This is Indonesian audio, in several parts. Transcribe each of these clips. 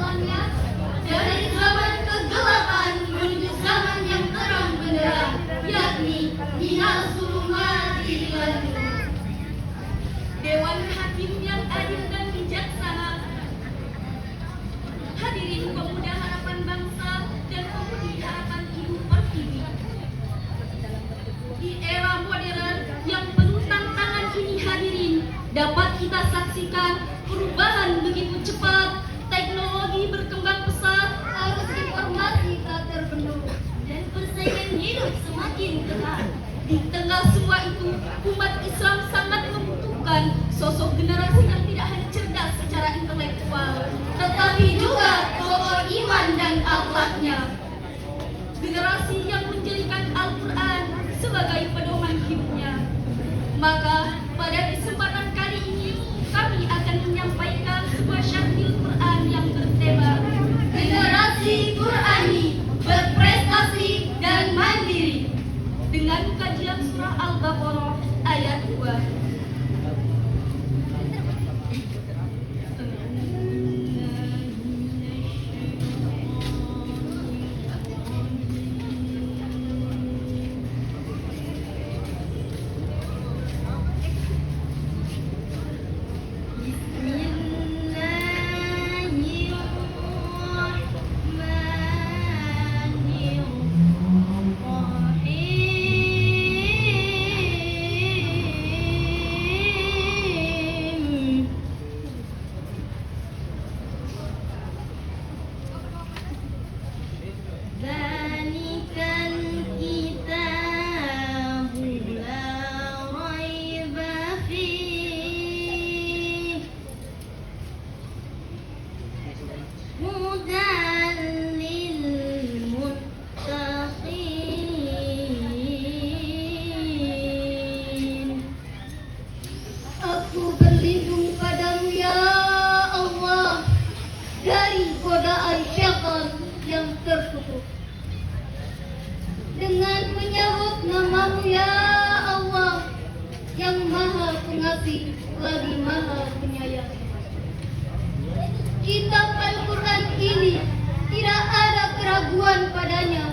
zamannya, dari zaman kegelapan menuju zaman yang terang benderang, yakni minal zulumati ilal nur. Dewan Hakim yang adil dan bijaksana, hadirin pemuda harapan bangsa dan pemudi harapan ibu pertiwi. Di era modern yang penuh tantangan ini hadirin, dapat kita saksikan perubahan begitu cepat, teknologi berkembang pesat, Arus informasi tak terbendung, dan persaingan hidup semakin ketat. Di tengah semua itu, umat Islam sangat membutuhkan sosok generasi yang tidak hanya cerdas secara intelektual, tetapi juga kokoh iman dan akhlaknya. generasi yang menjadikan Al-Quran sebagai pedoman hidupnya. Maka pada kesempatan kali ini kami akan menyampaikan sebuah syair Quran yang bertema Generasi Qurani berprestasi dan mandiri, dengan kajian surah Al-Baqarah ayat 2. Aku berlindung padamu ya Allah dari godaan syaitan yang terkutuk. Dengan menyebut namamu ya Allah yang maha pengasih lagi maha penyayang. Kitab Al-Quran ini tidak ada keraguan padanya,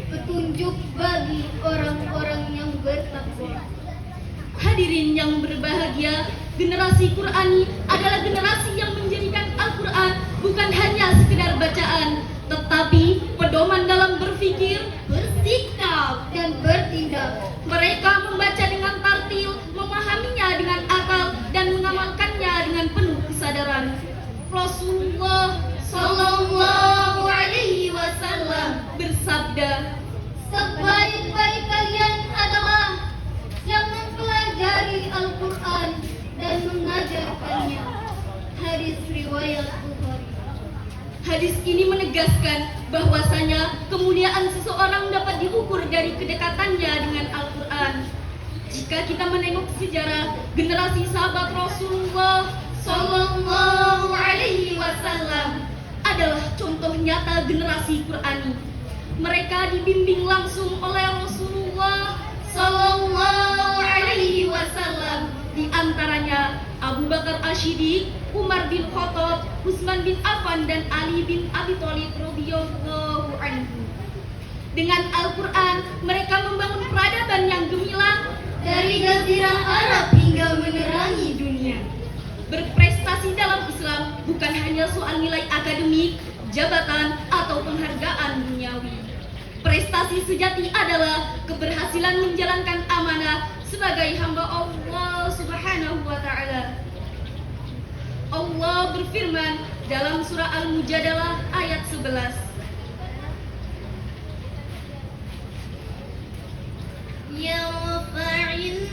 petunjuk bagi orang-orang yang bertakwa. Hadirin yang berbahagia, generasi Qurani adalah generasi yang menjadikan Al-Quran bukan hanya sekedar bacaan, tetapi pedoman dalam berpikir, bersikap, Dan bertindak. Mereka membaca dengan tartil, memahaminya dengan akal, dan mengamalkannya dengan penuh kesadaran. Rasulullah Sallallahu alaihi wasallam bersabda, sebaik-baik kalian adalah yang mempelajari Al-Quran dan mengajarkannya. Hadis riwayat Bukhari. hadis ini menegaskan bahwasanya kemuliaan seseorang dapat diukur dari kedekatannya dengan Al-Quran. Jika kita menengok sejarah generasi sahabat Rasulullah Sallallahu alaihi wasallam adalah contoh nyata generasi Qurani. Mereka dibimbing langsung oleh Rasulullah Sallallahu alaihi wasallam, di antaranya Abu Bakar Asy-Siddiq, Umar bin Khattab, Utsman bin Affan, dan Ali bin Abi Thalib radhiyallahu anhu. Dengan Al-Quran, mereka membangun peradaban yang gemilang Dari Jazirah Arab hingga menerangi dunia. Berprestasi dalam Islam bukan hanya soal nilai akademik, jabatan, atau penghargaan duniawi. Prestasi sejati adalah keberhasilan menjalankan amanah sebagai hamba Allah Subhanahu wa Ta'ala. Allah berfirman dalam surah Al-Mujadalah ayat 11. Yarfa'illahu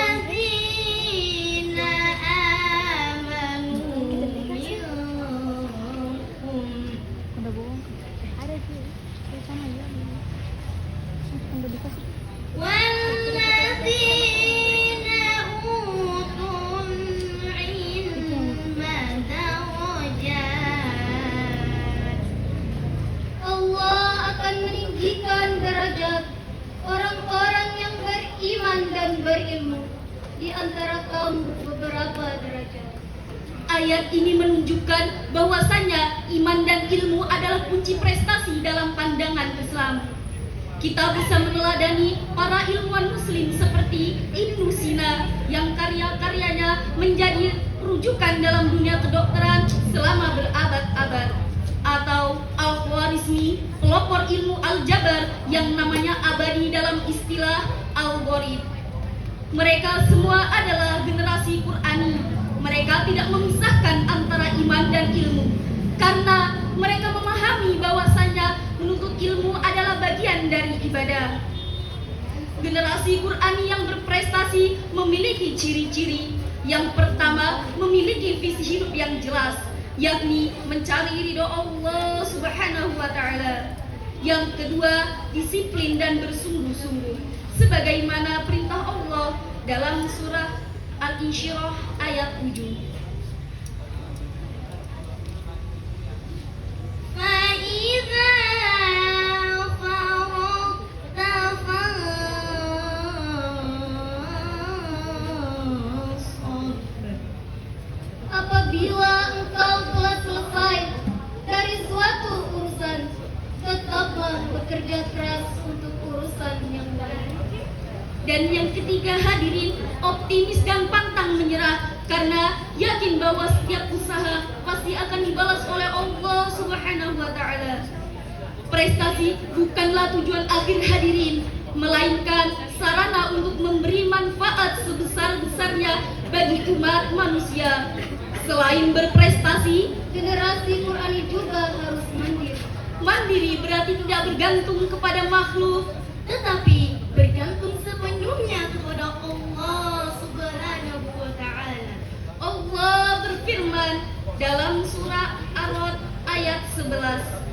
alladhina amanu minkum Udah bohong. Ada sih. Sama ya. Udah dikasih. walladzina utul ilma darajat. Allah akan meninggikan derajat orang-orang yang beriman dan berilmu di antara kaum beberapa derajat. Ayat ini menunjukkan bahwasanya iman dan ilmu adalah kunci prestasi dalam pandangan Islam. Kita bisa meneladani para ilmuwan muslim seperti Ibnu Sina yang karya-karyanya menjadi rujukan dalam dunia kedokteran selama berabad-abad, atau Al-Khwarizmi, pelopor ilmu aljabar yang namanya abadi dalam istilah algoritma. Mereka semua adalah generasi Qur'ani. Mereka tidak memisahkan antara iman dan ilmu karena mereka memahami bahwasanya menuntut ilmu adalah bagian dari ibadah. Generasi Qur'ani yang berprestasi memiliki ciri-ciri. Yang pertama, memiliki visi hidup yang jelas, yakni mencari ridho Allah Subhanahu wa taala. Yang kedua, disiplin dan bersungguh-sungguh sebagaimana perintah Allah dalam surah Al-Insyirah ayat 7. فَإِذَا فَرَغْتَ فَانصَبْ. Apabila engkau telah selesai dari suatu urusan, tetaplah bekerja keras untuk urusan yang lain. Dan yang ketiga, hadirin, optimis dan pantang menyerah karena yakin bahwa setiap usaha pasti akan dibalas oleh Allah Subhanahu wa taala. Prestasi bukanlah tujuan akhir, hadirin, melainkan sarana untuk memberi manfaat sebesar-besarnya bagi umat manusia. Selain berprestasi, Generasi Qur'ani juga harus mandiri. mandiri berarti tidak bergantung kepada makhluk, Tetapi bergantung sepenuhnya kepada Allah Subhanahu wa taala. Allah berfirman dalam surah Ar-Ra'd ayat 11.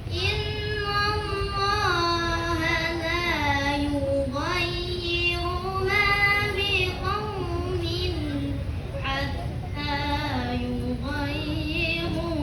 Innallaha la yughayyiru ma biqaumin hatta yughayyiru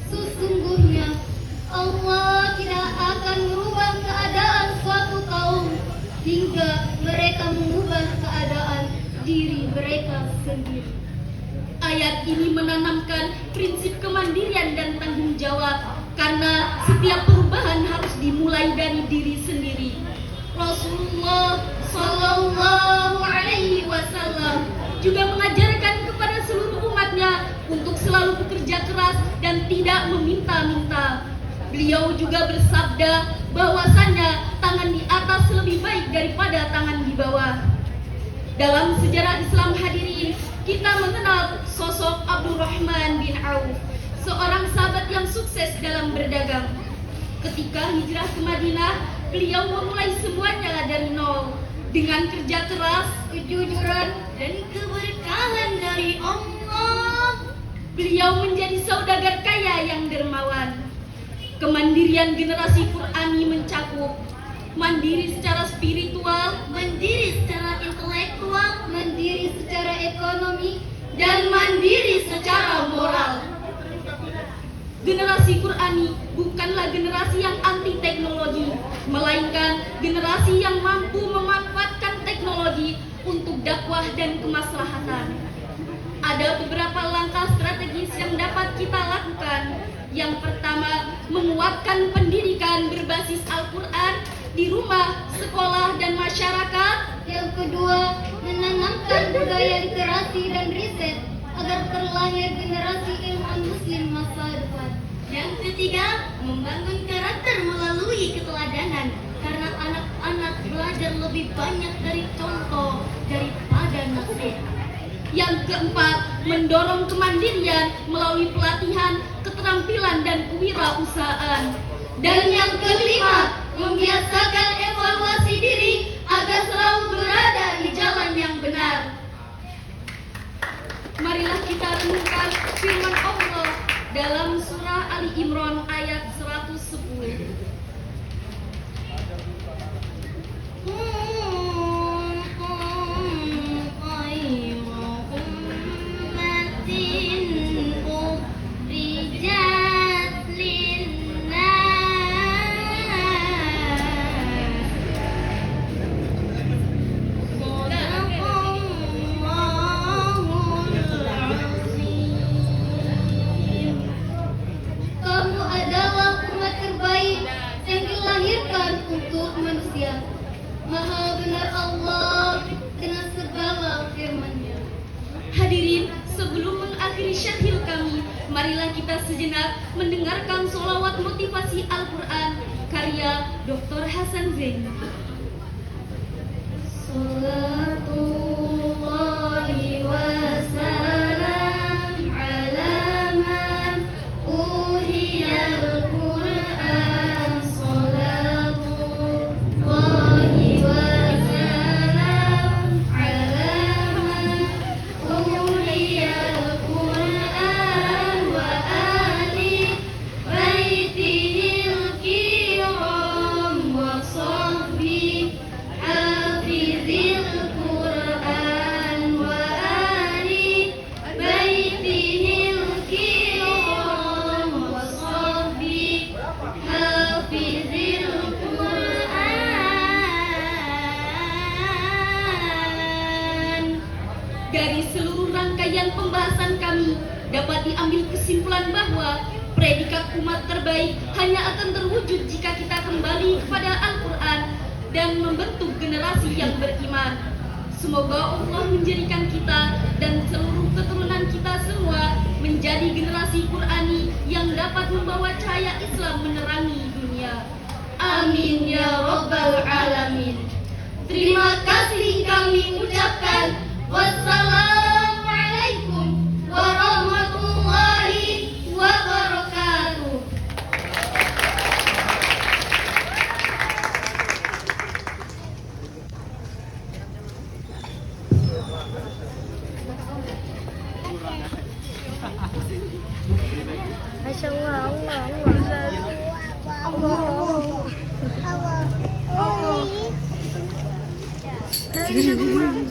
Sesungguhnya Allah tidak akan merubah keadaan suatu kaum hingga mereka mengubah keadaan diri mereka sendiri. Ayat ini menanamkan prinsip kemandirian dan tanggung jawab karena setiap perubahan harus dimulai dari diri sendiri. Rasulullah Shallallahu Alaihi Wasallam juga mengajarkan kepada seluruh umatnya untuk selalu bekerja keras dan tidak meminta-minta. Beliau juga bersabda bahwasanya tangan di atas lebih baik daripada tangan di bawah. Dalam sejarah Islam, hadirin, kita mengenal sosok Abdurrahman bin Auf, seorang sahabat yang sukses dalam berdagang. Ketika hijrah ke Madinah, beliau memulai semuanya dari nol dengan kerja keras, kejujuran, dan keberkahan dari Allah. Beliau menjadi saudagar kaya yang dermawan. Kemandirian generasi Qur'ani mencakup mandiri secara spiritual, Mandiri secara intelektual, mandiri secara ekonomi, dan mandiri secara moral. Generasi Qur'ani bukanlah generasi yang anti teknologi, melainkan generasi yang mampu memanfaatkan teknologi untuk dakwah dan kemaslahatan. Ada beberapa langkah strategis yang dapat kita lakukan. Yang pertama, menguatkan pendidikan berbasis Al-Quran di rumah, sekolah, dan masyarakat. Yang kedua, menanamkan budaya literasi dan riset agar terlahir generasi ilmuwan muslim masa depan. Yang ketiga, membangun karakter melalui keteladanan karena anak-anak belajar lebih banyak dari contoh daripada nasihat. Yang keempat, mendorong kemandirian melalui pelatihan, keterampilan, dan kewirausahaan. Dan yang kelima, membiasakan evaluasi diri agar selalu berada di jalan yang benar. Marilah kita renungkan firman Allah dalam surah Ali Imran ayat 110. Kuntum benar Allah dengan segala firman-Nya. Hadirin, sebelum mengakhiri syahil kami, marilah kita sejenak mendengarkan sholawat motivasi Al-Quran karya Dr. Hasan Zain. Salatullahi wassalam ala man uriyal Qur'an. Salatullahi wassalam ala man uriyal Qur'an wa ali baitihil kiram wa sahbihi hafizil Qur'an wa ali baitihil kiram wa sahbihi hafizil Qur'an. Dari seluruh rangkaian pembahasan kami dapat diambil kesimpulan bahwa predikat umat terbaik hanya akan terwujud jika kita kembali kepada Al-Quran dan membentuk generasi yang beriman. Semoga Allah menjadikan kita dan seluruh keturunan kita semua menjadi generasi Qurani yang dapat membawa cahaya Islam menerangi dunia. Amin ya rabbal alamin. Terima kasih kami ucapkan. Wassalamualaikum warahmatullahi wabarakatuh. Masya Allah, Allah, Allah, Allah, Allah, Allah, Allah.